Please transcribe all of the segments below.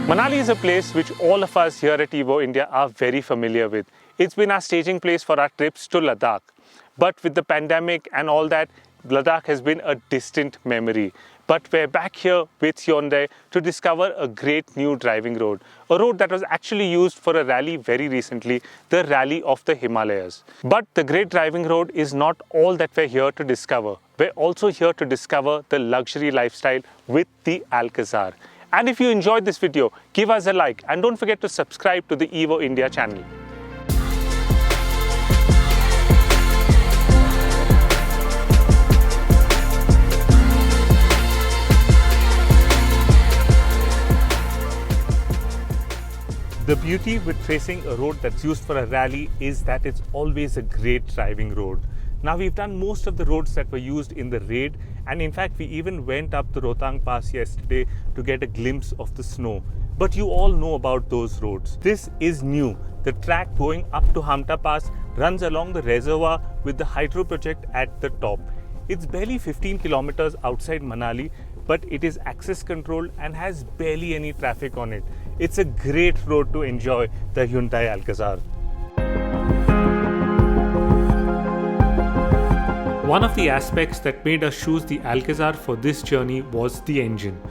Manali is a place which all of us here at Evo India are very familiar with. It's been our staging place for our trips to Ladakh. But with the pandemic and all that, Ladakh has been a distant memory. But we're back here with Hyundai to discover a great new driving road. A road that was actually used for a rally very recently, the Rally of the Himalayas. But the great driving road is not all that we're here to discover. We're also here to discover the luxury lifestyle with the Alcazar. And if you enjoyed this video, give us a like and don't forget to subscribe to the Evo India channel. The beauty with tracing a road that's used for a rally is that it's always a great driving road. Now we've done most of the roads that were used in the raid, and in fact we even went up the Rohtang Pass yesterday to get a glimpse of the snow. But you all know about those roads. This is new. The track going up to Hamta Pass runs along the reservoir with the hydro project at the top. It's barely 15 kilometers outside Manali, but it is access controlled and has barely any traffic on it. It's a great road to enjoy the Hyundai Alcazar. One of the aspects that made us choose the Alcazar for this journey was the engine.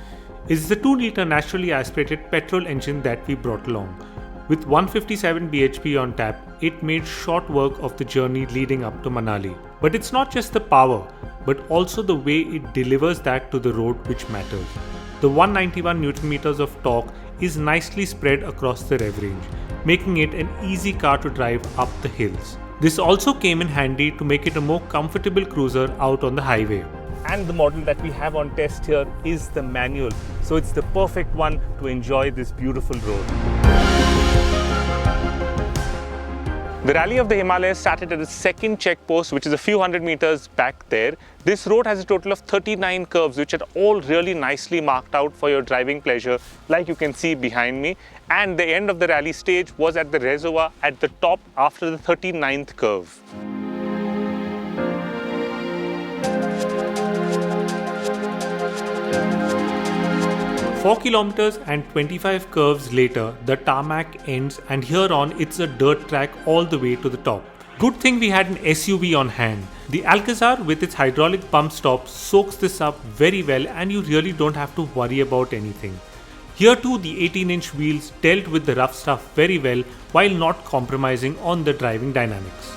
It's the 2-litre naturally aspirated petrol engine that we brought along. With 157 bhp on tap, it made short work of the journey leading up to Manali. But it's not just the power, but also the way it delivers that to the road which matters. The 191 Nm of torque is nicely spread across the rev range, making it an easy car to drive up the hills. This also came in handy to make it a more comfortable cruiser out on the highway. And the model that we have on test here is the manual, so it's the perfect one to enjoy this beautiful road. The Rally of the Himalayas started at the second checkpost, which is a few hundred meters back there. This road has a total of 39 curves, which are all really nicely marked out for your driving pleasure, like you can see behind me. And the end of the rally stage was at the reservoir at the top after the 39th curve. Four kilometers and 25 curves later, the tarmac ends, and here on it's a dirt track all the way to the top. Good thing we had an SUV on hand. The Alcazar with its hydraulic pump stop soaks this up very well, and you really don't have to worry about anything. Here too, the 18-inch wheels dealt with the rough stuff very well while not compromising on the driving dynamics.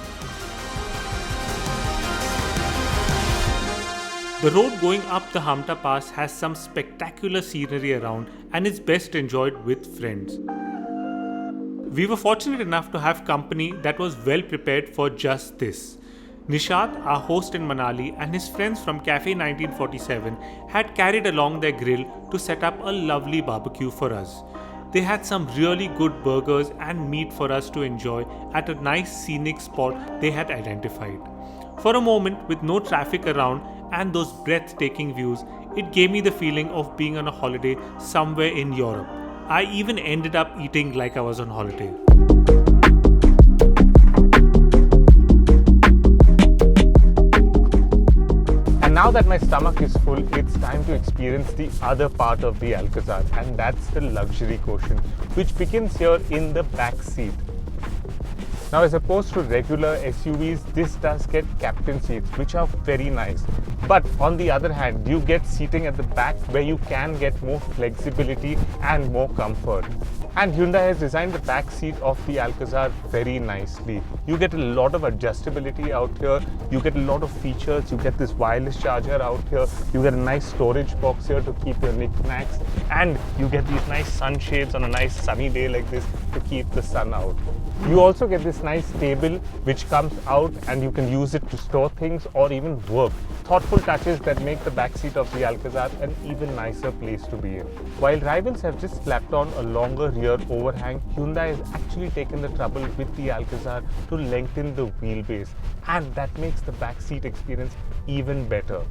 The road going up the Hamta Pass has some spectacular scenery around and is best enjoyed with friends. We were fortunate enough to have company that was well prepared for just this. Nishad, our host in Manali, and his friends from Cafe 1947 had carried along their grill to set up a lovely barbecue for us. They had some really good burgers and meat for us to enjoy at a nice scenic spot they had identified. For a moment, with no traffic around and those breathtaking views, it gave me the feeling of being on a holiday somewhere in Europe. I even ended up eating like I was on holiday. And now that my stomach is full, it's time to experience the other part of the Alcazar, and that's the luxury quotient, which begins here in the back seat. Now, as opposed to regular SUVs, this does get captain seats, which are very nice. But on the other hand, you get seating at the back where you can get more flexibility and more comfort. And Hyundai has designed the back seat of the Alcazar very nicely. You get a lot of adjustability out here, you get a lot of features, you get this wireless charger out here, you get a nice storage box here to keep your knickknacks, and you get these nice sunshades on a nice sunny day like this to keep the sun out. You also get this nice table which comes out and you can use it to store things or even work. Thoughtful touches that make the backseat of the Alcazar an even nicer place to be in. While rivals have just slapped on a longer rear overhang, Hyundai has actually taken the trouble with the Alcazar to lengthen the wheelbase, and that makes the backseat experience even better.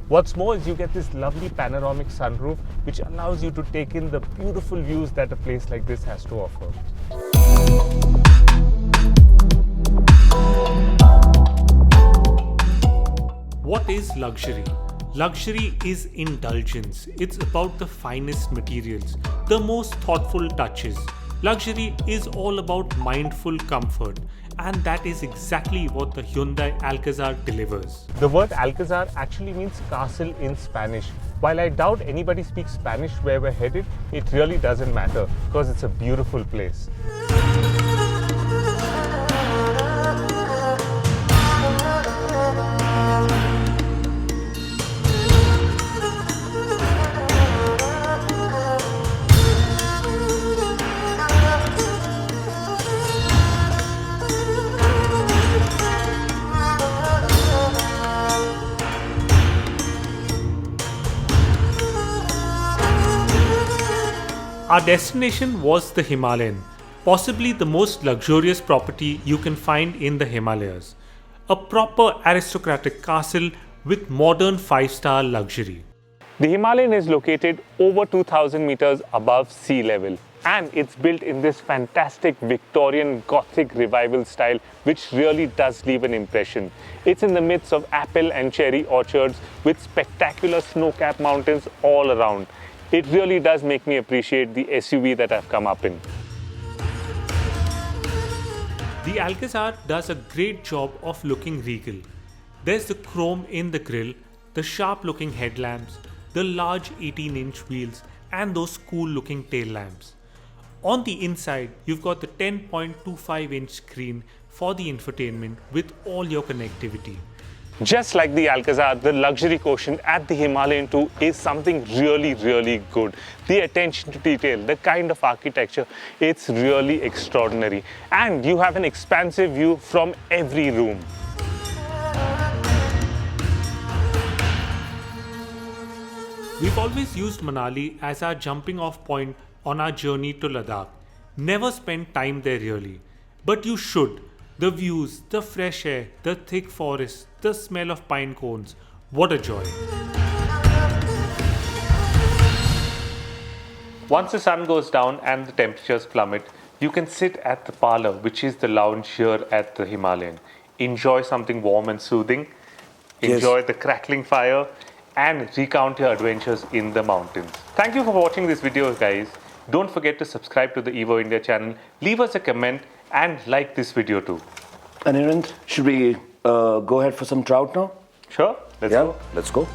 What's more is you get this lovely panoramic sunroof which allows you to take in the beautiful views that a place like this has to offer. What is luxury? Luxury is indulgence. It's about the finest materials, the most thoughtful touches. Luxury is all about mindful comfort, and that is exactly what the Hyundai Alcazar delivers. The word Alcazar actually means castle in Spanish. While I doubt anybody speaks Spanish where we're headed, it really doesn't matter because it's a beautiful place. Our destination was the Himalayan, possibly the most luxurious property you can find in the Himalayas. A proper aristocratic castle with modern 5-star luxury. The Himalayan is located over 2000 meters above sea level, and it's built in this fantastic Victorian Gothic revival style which really does leave an impression. It's in the midst of apple and cherry orchards with spectacular snow-capped mountains all around. It really does make me appreciate the SUV that I've come up in. The Alcazar does a great job of looking regal. There's the chrome in the grille, the sharp looking headlamps, the large 18-inch wheels, and those cool looking tail lamps. On the inside, you've got the 10.25-inch screen for the infotainment with all your connectivity. Just like the Alcazar, the luxury quotient at the Himalayan 2 is something really good. The attention to detail, the kind of architecture, it's really extraordinary. And you have an expansive view from every room. We've always used Manali as our jumping off point on our journey to Ladakh. Never spent time there really, but you should. The views, the fresh air, the thick forest, the smell of pine cones. What a joy. Once the sun goes down and the temperatures plummet, you can sit at the parlor, which is the lounge here at the Himalayan. Enjoy something warm and soothing, enjoy the crackling fire, and recount your adventures in the mountains. Thank you for watching this video, guys. Don't forget to subscribe to the Evo India channel, leave us a comment, and like this video too. And Anand, should we go ahead for some trout now? Sure, let's go. Let's go.